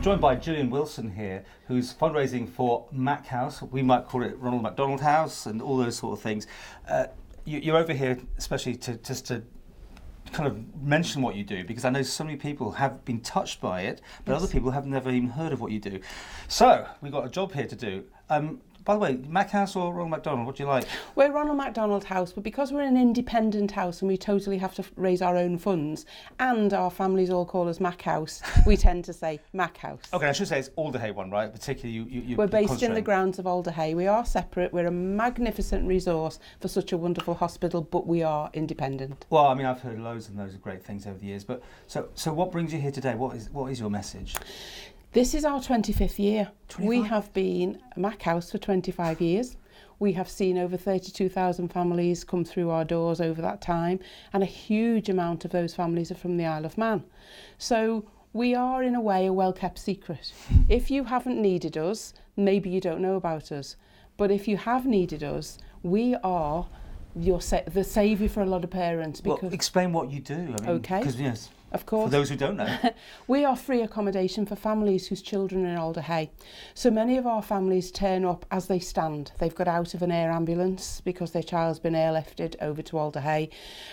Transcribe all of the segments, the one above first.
joined by Gillian Wilson here, who's fundraising for Mac House. We might call it Ronald McDonald House and all those sort of things. You're over here especially to kind of mention what you do, because I know so many people have been touched by it, but other people have never even heard of what you do. So we've got a job here to do. By the way, Mac House or Ronald McDonald, what do you like? We're Ronald McDonald House, but because we're an independent house and we totally have to raise our own funds, and our families all call us Mac House, we tend to say Mac House. Okay, I should say it's Alder Hey one, right? Particularly We're based in the grounds of Alder Hey. We are separate. We're a magnificent resource for such a wonderful hospital, but we are independent. Well, I mean, I've heard loads and loads of great things over the years, but so what brings you here today? What is your message? This is our 25th year. 25? We have been a Mac House for 25 years. We have seen over 32,000 families come through our doors over that time, and a huge amount of those families are from the Isle of Man. So we are, in a way, a well-kept secret. If you haven't needed us, maybe you don't know about us. But if you have needed us, we are the saviour for a lot of parents. Because well, explain what you do. I mean, okay. Because, yes, of course. For those who don't know. We are free accommodation for families whose children are in Alder Hey. So many of our families turn up as they stand. They've got out of an air ambulance because their child's been airlifted over to Alder Hey,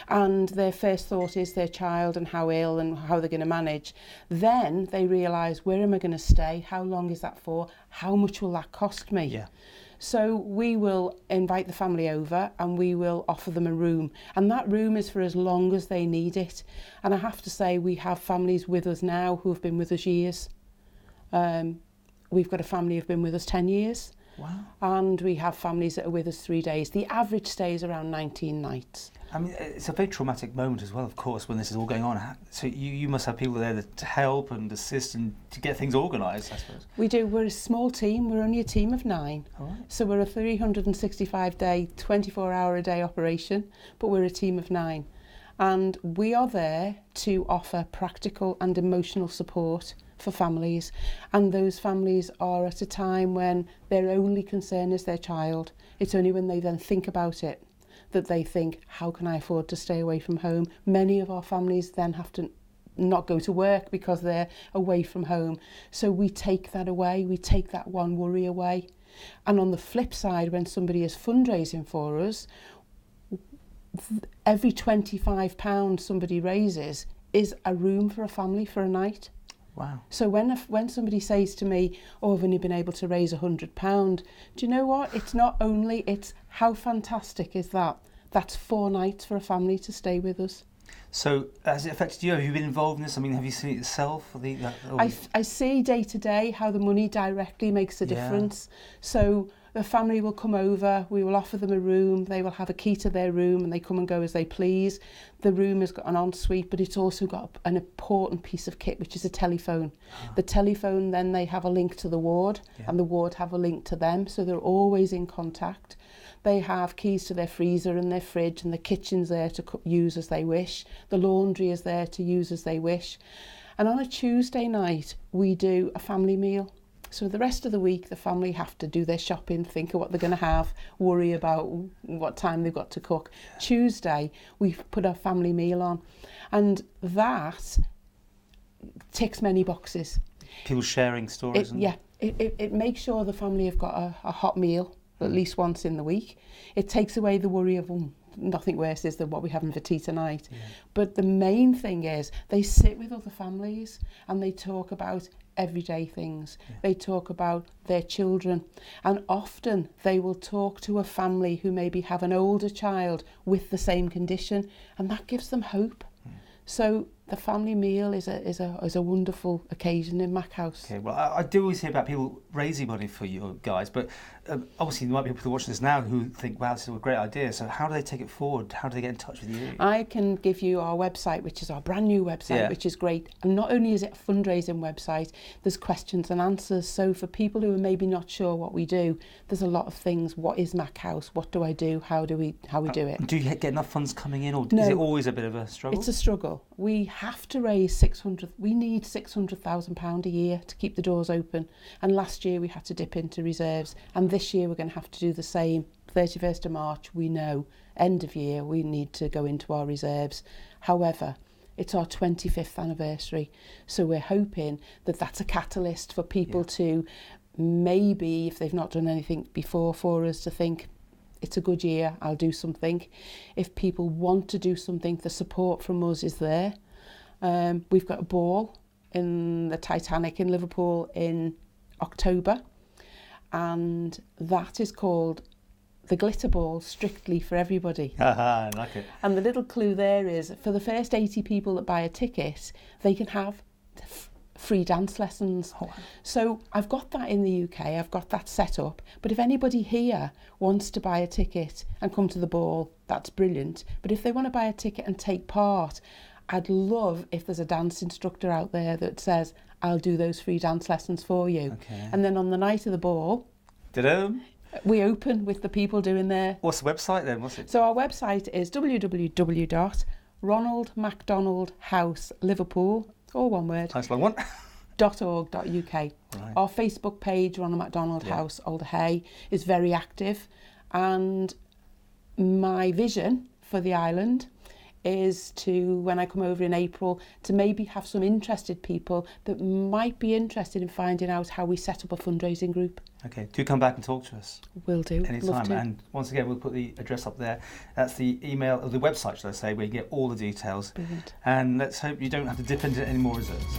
and their first thought is their child and how ill and how they're going to manage. Then they realise, where am I going to stay? How long is that for? How much will that cost me? Yeah. So we will invite the family over and we will offer them a room. And that room is for as long as they need it. And I have to say, we have families with us now who have been with us years. We've got a family who've been with us 10 years. Wow. And we have families that are with us 3 days. The average stay is around 19 nights. I mean, it's a very traumatic moment as well, of course, when this is all going on. So you must have people there to help and assist and to get things organised, I suppose. We do. We're a small team. We're only a team of 9. All right. So we're a 365-day, 24-hour-a-day operation, but we're a team of 9. And we are there to offer practical and emotional support for families. And those families are at a time when their only concern is their child. It's only when they then think about it that they think, how can I afford to stay away from home? Many of our families then have to not go to work because they're away from home. So we take that away, we take that one worry away. And on the flip side, when somebody is fundraising for us, every £25 somebody raises is a room for a family for a night. Wow. So when somebody says to me, oh, I've only been able to raise £100, do you know what? It's not only, it's how fantastic is that? That's 4 nights for a family to stay with us. So has it affected you? Have you been involved in this? I mean, have you seen it yourself? I see day to day how the money directly makes a difference. So the family will come over, we will offer them a room, they will have a key to their room and they come and go as they please. The room has got an ensuite, but it's also got an important piece of kit, which is a telephone. The telephone, then they have a link to the ward, and the ward have a link to them, so they're always in contact. They have keys to their freezer and their fridge, and the kitchen's there to use as they wish. The laundry is there to use as they wish. And on a Tuesday night, we do a family meal. So the rest of the week, the family have to do their shopping, think of what they're going to have, worry about what time they've got to cook. Tuesday, we put a family meal on. And that ticks many boxes. People sharing stories? It makes sure the family have got a hot meal at least once in the week. It takes away the worry of, nothing worse is than what we're having for tea tonight. Yeah. But the main thing is they sit with other families and they talk about everyday things. Yeah. They talk about their children, and often they will talk to a family who maybe have an older child with the same condition, and that gives them hope. Yeah. So the family meal is a wonderful occasion in Mac House. Okay, well, I do always hear about people raising money for you guys, but obviously there might be people watching this now who think, wow, this is a great idea. So how do they take it forward? How do they get in touch with you? I can give you our website, which is our brand new website, which is great. And not only is it a fundraising website, there's questions and answers. So for people who are maybe not sure what we do, there's a lot of things. What is Mac House? What do I do? How we do it? Do you get enough funds coming in, or No, is it always a bit of a struggle? It's a struggle. We have to raise £600,000 a year to keep the doors open. And last year we had to dip into reserves. And this year we're going to have to do the same. 31st of March, we know, end of year, we need to go into our reserves. However, It's our 25th anniversary. So we're hoping that that's a catalyst for people to maybe, if they've not done anything before for us, to think, it's a good year, I'll do something. If people want to do something, the support from us is there. We've got a ball in the Titanic in Liverpool in October, and that is called the Glitter Ball, strictly for everybody. I like it. And the little clue there is, for the first 80 people that buy a ticket, they can have free dance lessons. Oh, wow. So I've got that in the UK, I've got that set up, but if anybody here wants to buy a ticket and come to the ball, that's brilliant. But if they want to buy a ticket and take part, I'd love if there's a dance instructor out there that says, I'll do those free dance lessons for you. Okay. And then on the night of the ball, we open with the people doing their... What's the website then? What's it? So our website is www.ronaldmcdonaldhouseliverpool, all one word. Nice long one. .org.uk. Right. Our Facebook page, Ronald McDonald House, Alder Hey, is very active. And my vision for the island is to, when I come over in April, to maybe have some interested people that might be interested in finding out how we set up a fundraising group. Okay, do come back and talk to us. Will do. Anytime. And once again, we'll put the address up there. That's the email, or the website, should I say, where you get all the details. Brilliant. And let's hope you don't have to dip into any more reserves.